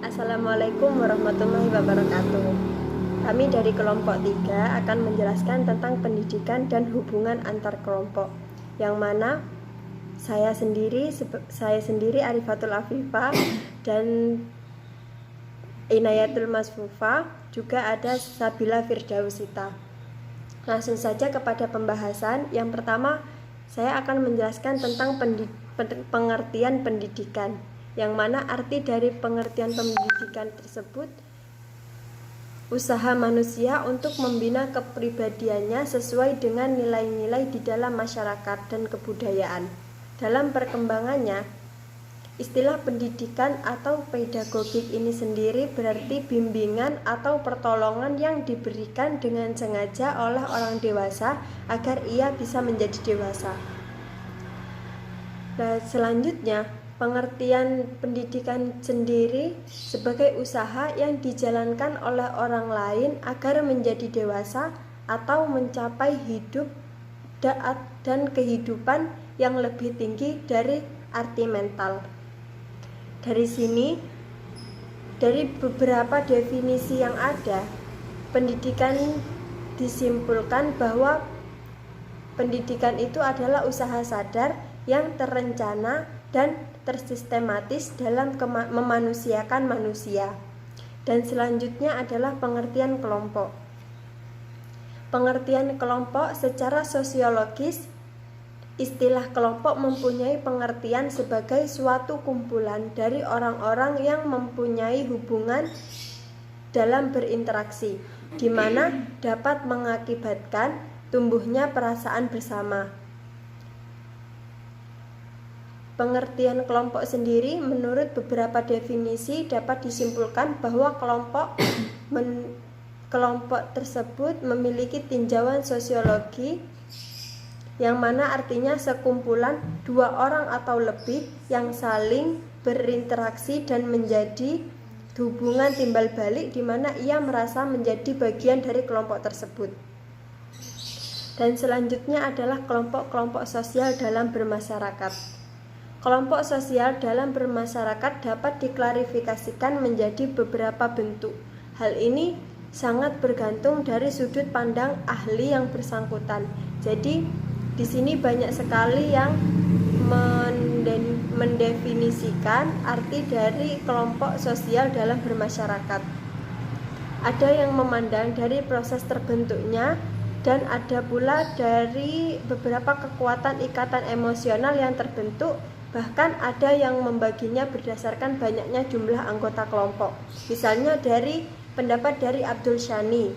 Assalamualaikum warahmatullahi wabarakatuh. Kami dari kelompok 3 akan menjelaskan tentang pendidikan dan hubungan antar kelompok, yang mana saya sendiri Arifatul Afifah dan Inayatul Masfufa, juga ada Sabila Firdausita. Langsung saja kepada pembahasan. Yang pertama, saya akan menjelaskan tentang pengertian pendidikan, yang mana arti dari pengertian pendidikan tersebut usaha manusia untuk membina kepribadiannya sesuai dengan nilai-nilai di dalam masyarakat dan kebudayaan. Dalam perkembangannya, istilah pendidikan atau pedagogik ini sendiri berarti bimbingan atau pertolongan yang diberikan dengan sengaja oleh orang dewasa agar ia bisa menjadi dewasa. Nah, selanjutnya, pengertian pendidikan sendiri sebagai usaha yang dijalankan oleh orang lain agar menjadi dewasa atau mencapai hidup dan kehidupan yang lebih tinggi dari arti mental. Dari sini, dari beberapa definisi yang ada, pendidikan disimpulkan bahwa pendidikan itu adalah usaha sadar yang terencana dan tersistematis dalam memanusiakan manusia. Dan selanjutnya adalah pengertian kelompok. Pengertian kelompok secara sosiologis, istilah kelompok mempunyai pengertian sebagai suatu kumpulan dari orang-orang yang mempunyai hubungan dalam berinteraksi, di mana dapat mengakibatkan tumbuhnya perasaan bersama. Pengertian kelompok sendiri menurut beberapa definisi dapat disimpulkan bahwa kelompok tersebut memiliki tinjauan sosiologi, yang mana artinya sekumpulan dua orang atau lebih yang saling berinteraksi dan menjadi hubungan timbal balik di mana ia merasa menjadi bagian dari kelompok tersebut. Dan selanjutnya adalah kelompok-kelompok sosial dalam bermasyarakat. Kelompok sosial dalam bermasyarakat dapat diklarifikasikan menjadi beberapa bentuk. Hal ini sangat bergantung dari sudut pandang ahli yang bersangkutan. Jadi, di sini banyak sekali yang mendefinisikan arti dari kelompok sosial dalam bermasyarakat. Ada yang memandang dari proses terbentuknya, dan ada pula dari beberapa kekuatan ikatan emosional yang terbentuk. Bahkan ada yang membaginya berdasarkan banyaknya jumlah anggota kelompok. Misalnya dari pendapat dari Abdul Shani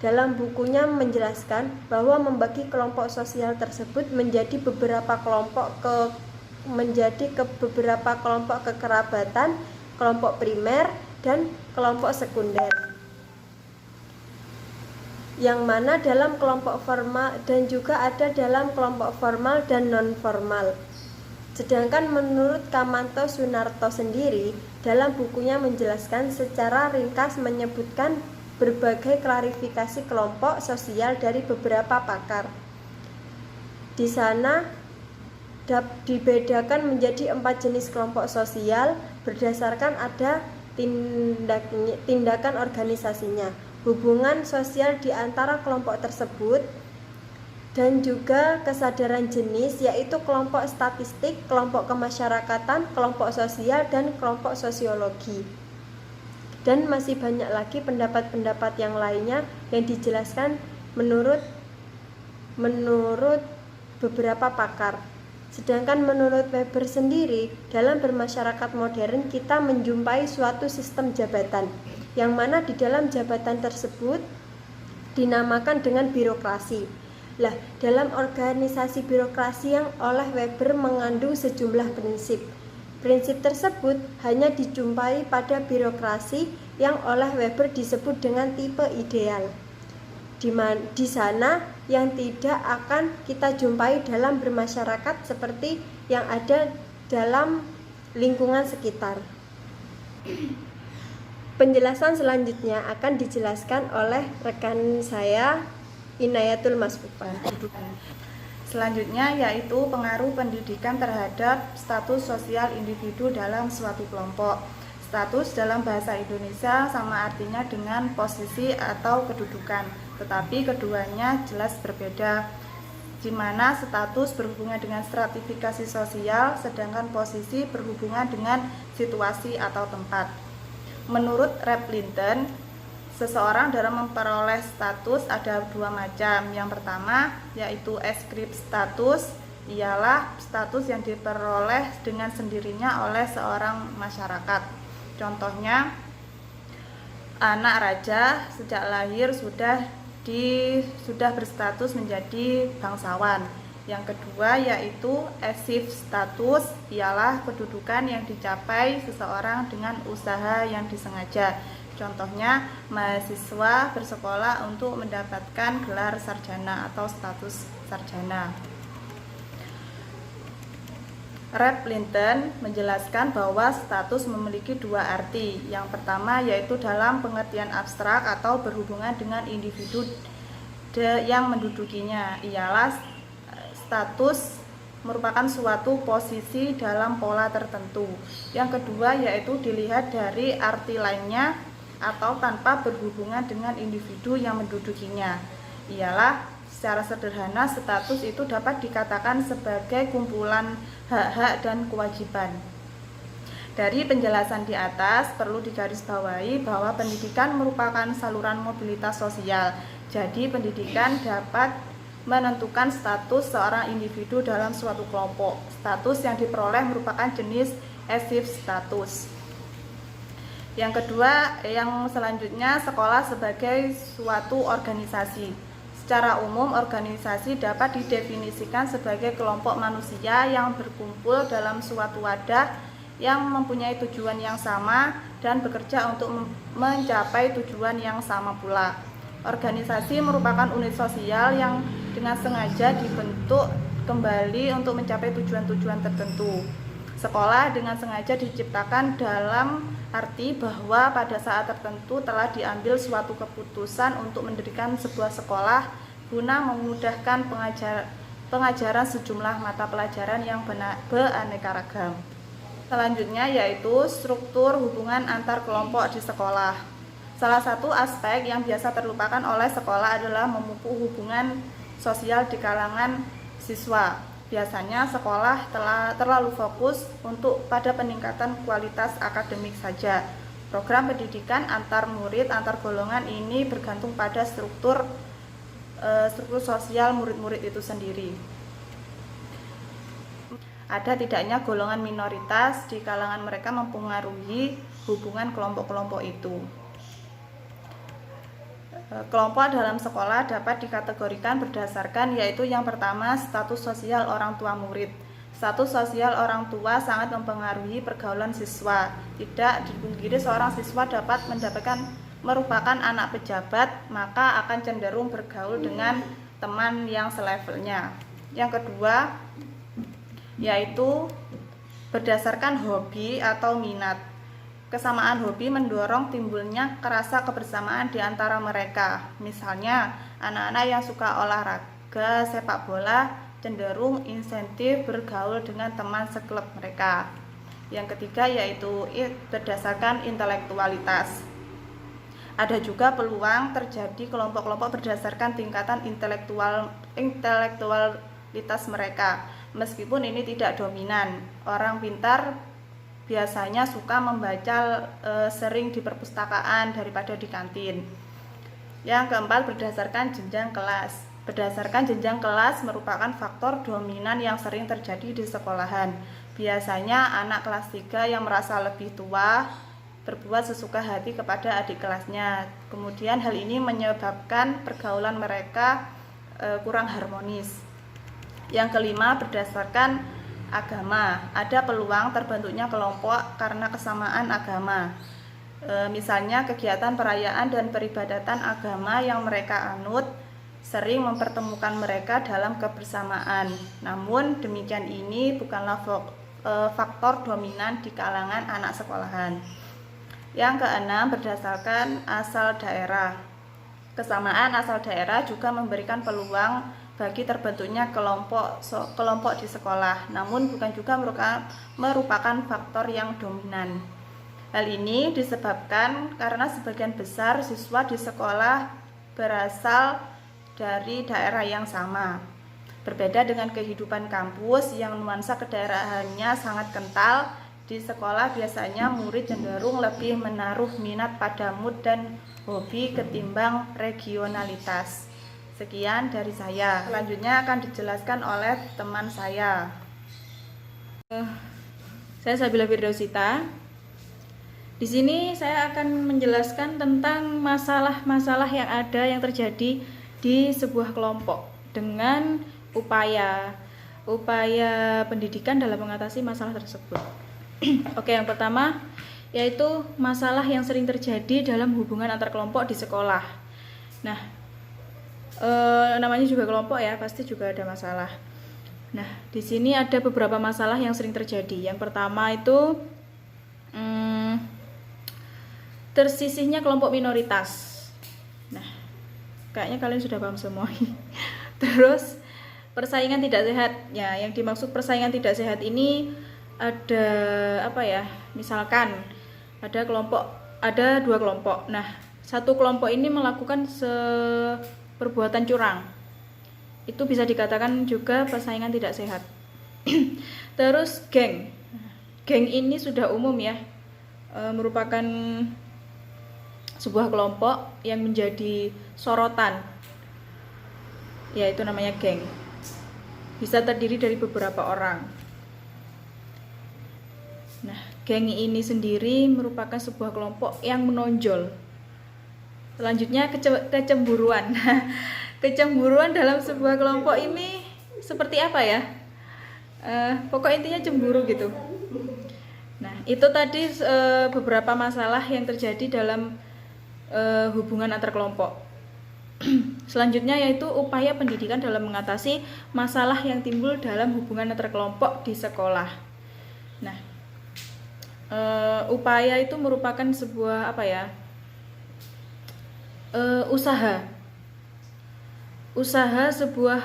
dalam bukunya menjelaskan bahwa membagi kelompok sosial tersebut menjadi beberapa kelompok beberapa kelompok kekerabatan, kelompok primer dan kelompok sekunder. Yang mana dalam kelompok formal dan juga ada dalam kelompok formal dan non formal. Sedangkan menurut Kamanto Sunarto sendiri, dalam bukunya menjelaskan secara ringkas menyebutkan berbagai klarifikasi kelompok sosial dari beberapa pakar. Di sana dibedakan menjadi 4 jenis kelompok sosial berdasarkan ada tindakan organisasinya, hubungan sosial di antara kelompok tersebut, dan juga kesadaran jenis, yaitu kelompok statistik, kelompok kemasyarakatan, kelompok sosial, dan kelompok sosiologi. Dan masih banyak lagi pendapat-pendapat yang lainnya yang dijelaskan menurut beberapa pakar. Sedangkan menurut Weber sendiri, dalam bermasyarakat modern kita menjumpai suatu sistem jabatan, yang mana di dalam jabatan tersebut dinamakan dengan birokrasi. Lah, dalam organisasi birokrasi yang oleh Weber mengandung sejumlah prinsip. Prinsip tersebut hanya dijumpai pada birokrasi yang oleh Weber disebut dengan tipe ideal. Di sana yang tidak akan kita jumpai dalam bermasyarakat seperti yang ada dalam lingkungan sekitar. Penjelasan selanjutnya akan dijelaskan oleh rekan saya, Inayatul Masfufa. Selanjutnya yaitu pengaruh pendidikan terhadap status sosial individu dalam suatu kelompok. Status dalam bahasa Indonesia sama artinya dengan posisi atau kedudukan, tetapi keduanya jelas berbeda, di mana status berhubungan dengan stratifikasi sosial, sedangkan posisi berhubungan dengan situasi atau tempat. Menurut Replinton, seseorang dalam memperoleh status ada dua macam. Yang pertama yaitu ascript status, ialah status yang diperoleh dengan sendirinya oleh seorang masyarakat. Contohnya, anak raja sejak lahir sudah berstatus menjadi bangsawan. Yang kedua yaitu active status, ialah kedudukan yang dicapai seseorang dengan usaha yang disengaja. Contohnya, mahasiswa bersekolah untuk mendapatkan gelar sarjana atau status sarjana. Replinton menjelaskan bahwa status memiliki dua arti. Yang pertama yaitu dalam pengertian abstrak atau berhubungan dengan individu yang mendudukinya, ialah status merupakan suatu posisi dalam pola tertentu. Yang kedua yaitu dilihat dari arti lainnya atau tanpa berhubungan dengan individu yang mendudukinya, ialah secara sederhana status itu dapat dikatakan sebagai kumpulan hak-hak dan kewajiban. Dari penjelasan di atas perlu digarisbawahi bahwa pendidikan merupakan saluran mobilitas sosial. Jadi pendidikan dapat menentukan status seorang individu dalam suatu kelompok. Status yang diperoleh merupakan jenis active status. Yang kedua, yang selanjutnya, sekolah sebagai suatu organisasi. Secara umum, organisasi dapat didefinisikan sebagai kelompok manusia yang berkumpul dalam suatu wadah yang mempunyai tujuan yang sama dan bekerja untuk mencapai tujuan yang sama pula. Organisasi merupakan unit sosial yang dengan sengaja dibentuk kembali untuk mencapai tujuan-tujuan tertentu. Sekolah dengan sengaja diciptakan dalam arti bahwa pada saat tertentu telah diambil suatu keputusan untuk mendirikan sebuah sekolah guna memudahkan pengajaran sejumlah mata pelajaran yang beraneka ragam. Selanjutnya yaitu struktur hubungan antar kelompok di sekolah. Salah satu aspek yang biasa terlupakan oleh sekolah adalah memupuk hubungan sosial di kalangan siswa. Biasanya sekolah terlalu fokus pada peningkatan kualitas akademik saja. Program pendidikan antar murid, antar golongan ini bergantung pada struktur sosial murid-murid itu sendiri. Ada tidaknya golongan minoritas di kalangan mereka mempengaruhi hubungan kelompok-kelompok itu. Kelompok dalam sekolah dapat dikategorikan berdasarkan yaitu yang pertama status sosial orang tua murid. Status sosial orang tua sangat mempengaruhi pergaulan siswa. Tidak dipungkiri seorang siswa dapat merupakan anak pejabat, maka akan cenderung bergaul dengan teman yang selevelnya. Yang kedua yaitu berdasarkan hobi atau minat. Kesamaan hobi mendorong timbulnya rasa kebersamaan di antara mereka. Misalnya, anak-anak yang suka olahraga sepak bola cenderung insentif bergaul dengan teman seklub mereka. Yang ketiga yaitu berdasarkan intelektualitas. Ada juga peluang terjadi kelompok-kelompok berdasarkan tingkatan intelektualitas mereka. Meskipun ini tidak dominan, orang pintar biasanya suka membaca sering di perpustakaan daripada di kantin. Yang keempat, berdasarkan jenjang kelas. Berdasarkan jenjang kelas merupakan faktor dominan yang sering terjadi di sekolahan. Biasanya anak kelas 3 yang merasa lebih tua berbuat sesuka hati kepada adik kelasnya. Kemudian hal ini menyebabkan pergaulan mereka kurang harmonis. Yang kelima, berdasarkan agama. Ada peluang terbentuknya kelompok karena kesamaan agama. Misalnya kegiatan perayaan dan peribadatan agama yang mereka anut sering mempertemukan mereka dalam kebersamaan. Namun demikian ini bukanlah faktor dominan di kalangan anak sekolahan. Yang keenam, berdasarkan asal daerah. Kesamaan asal daerah juga memberikan peluang bagi terbentuknya kelompok di sekolah, namun bukan juga merupakan faktor yang dominan. Hal ini disebabkan karena sebagian besar siswa di sekolah berasal dari daerah yang sama. Berbeda dengan kehidupan kampus yang nuansa kedaerahannya sangat kental, di sekolah biasanya murid cenderung lebih menaruh minat pada mood dan hobi ketimbang regionalitas. Sekian dari saya. Selanjutnya akan dijelaskan oleh teman saya. Saya Sabila Firdausita. Di sini saya akan menjelaskan tentang masalah-masalah yang ada yang terjadi di sebuah kelompok dengan upaya pendidikan dalam mengatasi masalah tersebut. Oke, yang pertama yaitu masalah yang sering terjadi dalam hubungan antar kelompok di sekolah. Nah, namanya juga kelompok ya, pasti juga ada masalah. Nah, di sini ada beberapa masalah yang sering terjadi. Yang pertama itu tersisihnya kelompok minoritas. Nah, kayaknya kalian sudah paham semua. Terus persaingan tidak sehat. Ya, yang dimaksud persaingan tidak sehat ini ada apa ya? Misalkan ada dua kelompok. Nah, satu kelompok ini melakukan perbuatan curang. Itu bisa dikatakan juga persaingan tidak sehat. Terus geng. Geng ini sudah umum ya. Merupakan sebuah kelompok yang menjadi sorotan, yaitu namanya geng. Bisa terdiri dari beberapa orang. Nah, geng ini sendiri merupakan sebuah kelompok yang menonjol. Selanjutnya kecemburuan. Kecemburuan dalam sebuah kelompok ini seperti apa ya? Pokok intinya cemburu gitu. Nah, itu tadi beberapa masalah yang terjadi dalam hubungan antar kelompok. Selanjutnya yaitu upaya pendidikan dalam mengatasi masalah yang timbul dalam hubungan antar kelompok di sekolah. Nah, upaya itu merupakan sebuah usaha sebuah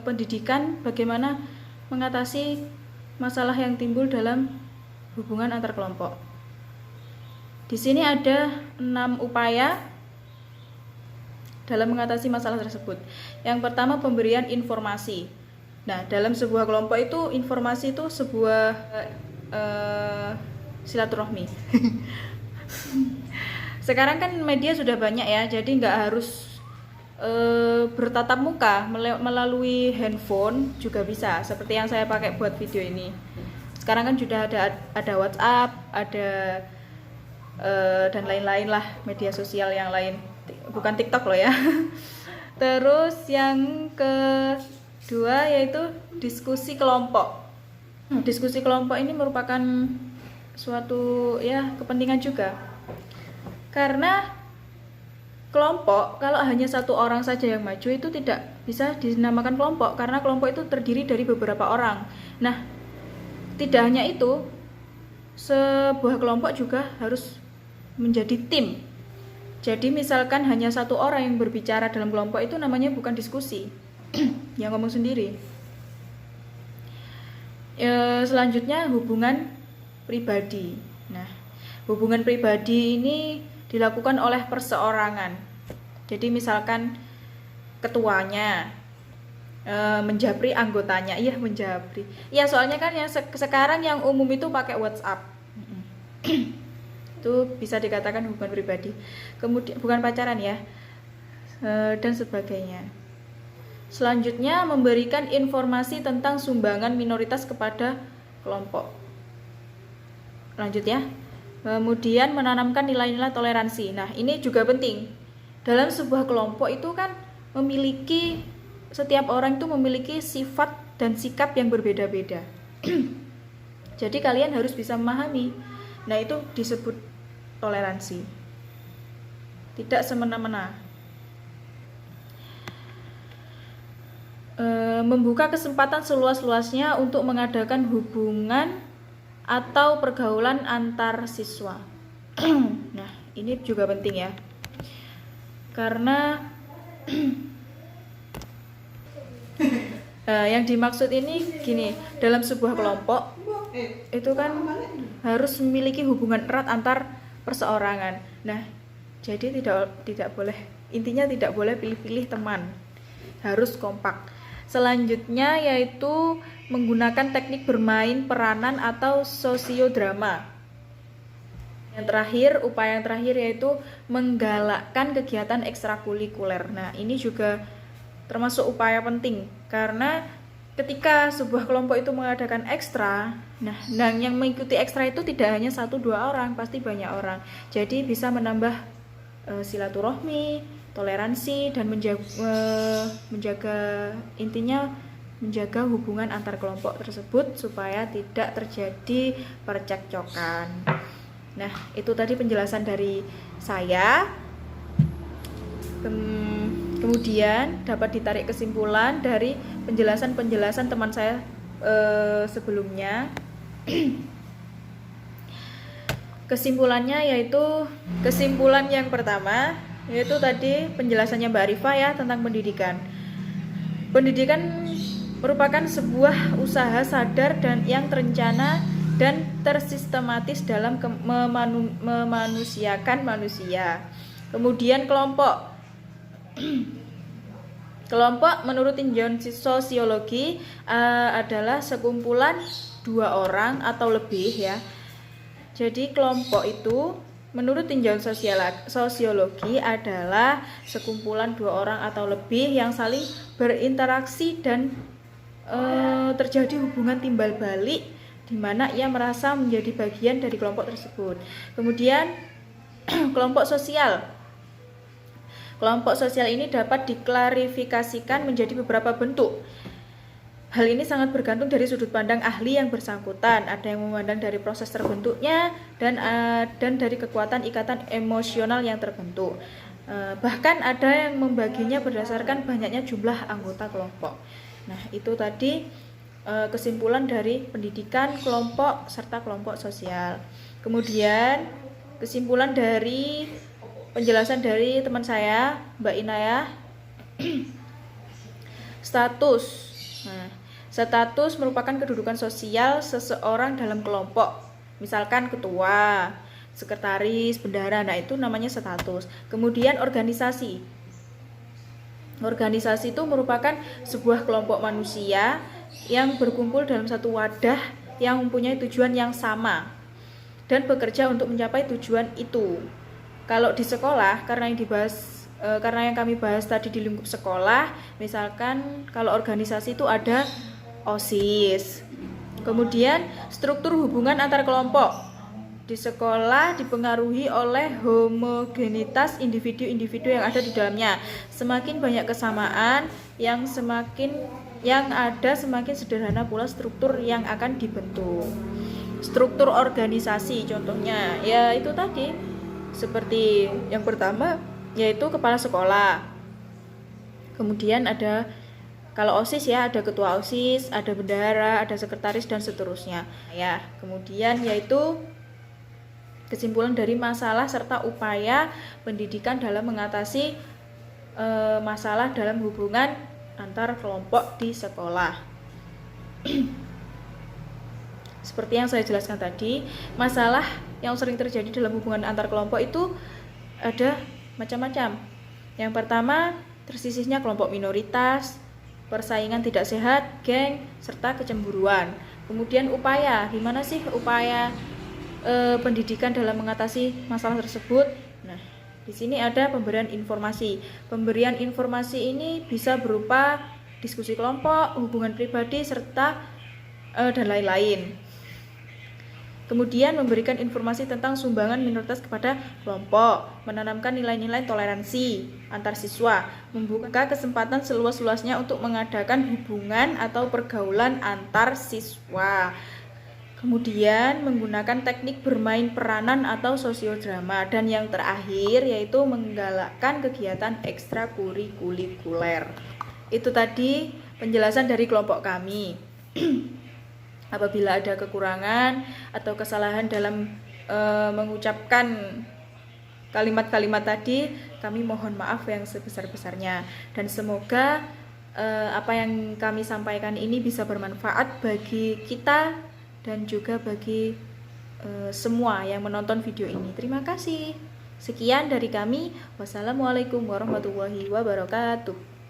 pendidikan bagaimana mengatasi masalah yang timbul dalam hubungan antar kelompok. Di sini ada 6 upaya dalam mengatasi masalah tersebut. Yang pertama, pemberian informasi. Nah, dalam sebuah kelompok itu informasi itu sebuah silaturahmi. Sekarang kan media sudah banyak ya, jadi nggak harus bertatap muka, melalui handphone juga bisa. Seperti yang saya pakai buat video ini. Sekarang kan sudah ada WhatsApp, ada dan lain-lain lah, media sosial yang lain, bukan TikTok loh ya. Terus yang kedua yaitu diskusi kelompok. Diskusi kelompok ini merupakan suatu kepentingan juga, karena kelompok kalau hanya satu orang saja yang maju itu tidak bisa dinamakan kelompok, karena kelompok itu terdiri dari beberapa orang. Nah, tidak hanya itu, sebuah kelompok juga harus menjadi tim. Jadi misalkan hanya satu orang yang berbicara dalam kelompok itu namanya bukan diskusi, yang ngomong sendiri. Selanjutnya hubungan pribadi. Nah, hubungan pribadi ini dilakukan oleh perseorangan. Jadi misalkan ketuanya menjabri anggotanya, menjabri. Ya, soalnya kan yang sekarang yang umum itu pakai WhatsApp. Itu bisa dikatakan hubungan pribadi. Kemudian bukan pacaran ya, dan sebagainya. Selanjutnya memberikan informasi tentang sumbangan minoritas kepada kelompok. Lanjut ya. Kemudian menanamkan nilai-nilai toleransi. Nah, ini juga penting. Dalam sebuah kelompok itu kan setiap orang itu memiliki sifat dan sikap yang berbeda-beda. Jadi kalian harus bisa memahami. Nah, itu disebut toleransi. Tidak semena-mena. Membuka kesempatan seluas-luasnya untuk mengadakan hubungan atau pergaulan antar siswa. Nah, ini juga penting ya. Karena yang dimaksud ini gini, dalam sebuah kelompok itu kan harus memiliki hubungan erat antar perseorangan. Nah, jadi tidak boleh, intinya tidak boleh pilih-pilih teman, harus kompak. Selanjutnya yaitu menggunakan teknik bermain peranan atau sosiodrama. Yang terakhir, upaya yang terakhir yaitu menggalakkan kegiatan ekstrakurikuler. Nah, ini juga termasuk upaya penting karena ketika sebuah kelompok itu mengadakan ekstra, nah yang mengikuti ekstra itu tidak hanya 1-2 orang, pasti banyak orang. Jadi bisa menambah silaturahmi, toleransi, dan menjaga hubungan antar kelompok tersebut supaya tidak terjadi percekcokan. Nah, itu tadi penjelasan dari saya. Kemudian dapat ditarik kesimpulan dari penjelasan teman saya sebelumnya. Kesimpulannya yaitu, kesimpulan yang pertama yaitu tadi penjelasannya Mbak Arifah ya tentang pendidikan. Pendidikan merupakan sebuah usaha sadar dan yang terencana dan tersistematis dalam memanusiakan manusia. Kemudian kelompok menurut tinjauan sosiologi adalah sekumpulan 2 orang atau lebih ya. Jadi kelompok itu menurut tinjauan sosiologi adalah sekumpulan 2 orang atau lebih yang saling berinteraksi dan terjadi hubungan timbal balik di mana ia merasa menjadi bagian dari kelompok tersebut. Kemudian kelompok sosial. Kelompok sosial ini dapat diklarifikasikan menjadi beberapa bentuk. Hal ini sangat bergantung dari sudut pandang ahli yang bersangkutan. Ada yang memandang dari proses terbentuknya dan dari kekuatan ikatan emosional yang terbentuk. Bahkan ada yang membaginya berdasarkan banyaknya jumlah anggota kelompok. Nah, itu tadi kesimpulan dari pendidikan kelompok serta kelompok sosial. Kemudian kesimpulan dari penjelasan dari teman saya Mbak Inayah. Status. Nah, status merupakan kedudukan sosial seseorang dalam kelompok. Misalkan ketua, sekretaris, bendahara. Nah, itu namanya status. Kemudian organisasi. Organisasi itu merupakan sebuah kelompok manusia yang berkumpul dalam satu wadah yang mempunyai tujuan yang sama dan bekerja untuk mencapai tujuan itu. Kalau di sekolah, karena yang kami bahas tadi di lingkup sekolah, misalkan kalau organisasi itu ada OSIS. Kemudian struktur hubungan antar kelompok di sekolah dipengaruhi oleh homogenitas individu-individu yang ada di dalamnya. Semakin banyak kesamaan yang ada, semakin sederhana pula struktur yang akan dibentuk. Struktur organisasi contohnya ya itu tadi, seperti yang pertama yaitu kepala sekolah. Kemudian ada, kalau OSIS ya ada ketua OSIS, ada bendahara, ada sekretaris dan seterusnya. Ya, kemudian yaitu kesimpulan dari masalah serta upaya pendidikan dalam mengatasi masalah dalam hubungan antar kelompok di sekolah. Seperti yang saya jelaskan tadi, masalah yang sering terjadi dalam hubungan antar kelompok itu ada macam-macam. Yang pertama, tersisihnya kelompok minoritas, persaingan tidak sehat, geng, serta kecemburuan. Kemudian upaya, gimana sih upaya pendidikan dalam mengatasi masalah tersebut? Nah, di sini ada pemberian informasi. Pemberian informasi ini bisa berupa diskusi kelompok, hubungan pribadi, serta dan lain-lain. Kemudian memberikan informasi tentang sumbangan minoritas kepada kelompok, menanamkan nilai-nilai toleransi antar siswa, membuka kesempatan seluas-luasnya untuk mengadakan hubungan atau pergaulan antar siswa. Kemudian menggunakan teknik bermain peranan atau sosiodrama, dan yang terakhir yaitu menggalakkan kegiatan ekstrakurikuler. Itu tadi penjelasan dari kelompok kami. Apabila ada kekurangan atau kesalahan dalam mengucapkan kalimat-kalimat tadi, kami mohon maaf yang sebesar-besarnya, dan semoga apa yang kami sampaikan ini bisa bermanfaat bagi kita dan juga bagi semua yang menonton video ini. Terima kasih. Sekian dari kami. Wassalamualaikum warahmatullahi wabarakatuh.